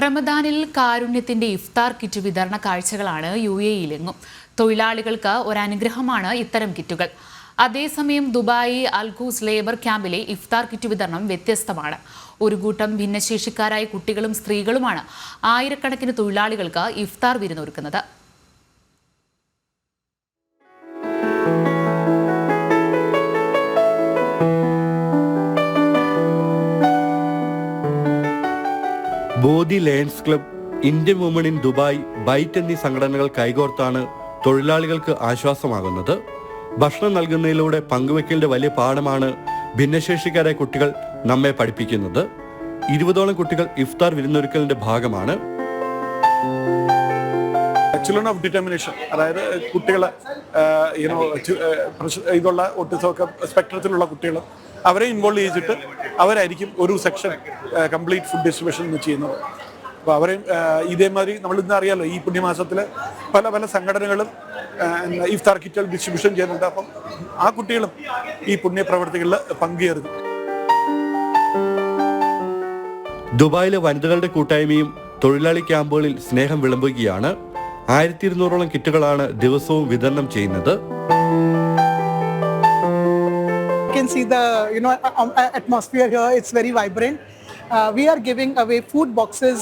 റമദാനിൽ കാരുണ്യത്തിന്റെ ഇഫ്താർ കിറ്റ് വിതരണ കാഴ്ചകളാണ് UAE-യിലെങ്ങും. തൊഴിലാളികൾക്ക് ഒരനുഗ്രഹമാണ് ഇത്തരം കിറ്റുകൾ. അതേസമയം ദുബായ് അൽഖൂസ് ലേബർ ക്യാമ്പിലെ ഇഫ്താർ കിറ്റ് വിതരണം വ്യത്യസ്തമാണ്. ഒരു കൂട്ടം ഭിന്നശേഷിക്കാരായ കുട്ടികളും സ്ത്രീകളുമാണ് ആയിരക്കണക്കിന് തൊഴിലാളികൾക്ക് ഇഫ്താർ വിരുന്നൊരുക്കുന്നത്. Bodhi lions club, Indian women in Dubai, bite എന്നീ സംഘടനകൾ കൈകോർത്താണ് തൊഴിലാളികൾക്ക് ആശ്വാസമാകുന്നത്. ഭക്ഷണം നൽകുന്നതിലൂടെ പങ്കുവെക്കലിന്റെ വലിയ പാഠമാണ് ഭിന്നശേഷിക്കാരായ കുട്ടികൾ നമ്മെ പഠിപ്പിക്കുന്നത്. 20ഓളം കുട്ടികൾ ഇഫ്താർ വിരുന്നൊരുക്കലിന്റെ ഭാഗമാണ്. ചിൽഡ്രൻ ഓഫ് ഡിറ്റർമിനേഷൻ, അതായത് കുട്ടികൾ ഇതുള്ള ഓട്ടിസമൊക്കെ സ്പെക്ട്രത്തിലുള്ള കുട്ടികൾ, അവരെ ഇൻവോൾവ് ചെയ്തിട്ട് അവരായിരിക്കും ഒരു സെക്ഷൻ കംപ്ലീറ്റ് ഫുഡ് ഡിസ്ട്രിബ്യൂഷൻ ചെയ്യുന്നത്. അപ്പോൾ അവരെയും ഇതേമാതിരി നമ്മളിന്ന് അറിയാമല്ലോ, ഈ പുണ്യമാസത്തിൽ പല പല സംഘടനകളും ഇഫ്താർ കിറ്റുകൾ ഡിസ്ട്രിബ്യൂഷൻ ചെയ്യുന്നുണ്ട്. അപ്പം ആ കുട്ടികളും ഈ പുണ്യപ്രവർത്തികളിൽ പങ്കുചേരുന്നു. ദുബായിലെ വനിതകളുടെ കൂട്ടായ്മയും തൊഴിലാളി ക്യാമ്പുകളിൽ സ്നേഹം വിളമ്പുകയാണ്. 1200ഓളം കിറ്റുകളാണ് ദിവസവും വിതരണം ചെയ്യുന്നത്. You can see the atmosphere here. It's very vibrant. We are giving away food boxes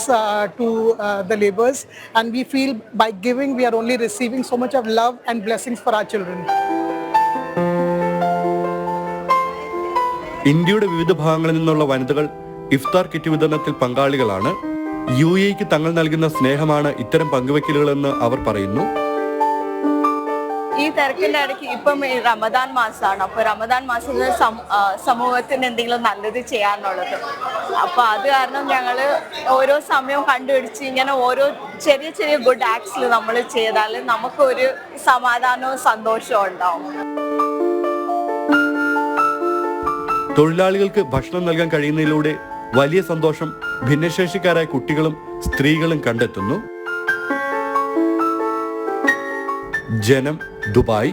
to the laborers, and we feel by giving we are only receiving so much of love and blessings for our children. ഇന്ത്യയുടെ വിവിധ ഭാഗങ്ങളിൽ നിന്നുള്ള വനിതകൾ ഇഫ്താർ kit വിതരണത്തിൽ പങ്കാളികളാണ്. UAE-ക്ക് തങ്ങൾ നൽകുന്ന സ്നേഹമാണ് ഇത്തരം പങ്കുവെക്കലുകളെന്ന് അവർ പറയുന്നു. ഈ തിരക്കിന്റെ ഇടയ്ക്ക് ഇപ്പം റമദാൻ മാസമാണ്. അപ്പോൾ റമദാൻ മാസത്തിൽ സമൂഹത്തിന് എന്തെങ്കിലും നല്ലത് ചെയ്യാനുള്ളത്. അപ്പോൾ അത് കാരണം ഞങ്ങൾ ഓരോ സമയവും കണ്ടുപിടിച്ച് ഇങ്ങനെ ഓരോ ചെറിയ ചെറിയ ഗുഡ് ആക്ട്സിൽ നമ്മൾ ചെയ്താൽ നമുക്കൊരു സമാധാനവും സന്തോഷവും ഉണ്ടാവും. തൊഴിലാളികൾക്ക് ഭക്ഷണം നൽകാൻ കഴിയുന്നതിലൂടെ വലിയ സന്തോഷം ഭിന്നശേഷിക്കാരായ കുട്ടികളും സ്ത്രീകളും കണ്ടെത്തുന്നു. ജനം, ദുബായ്.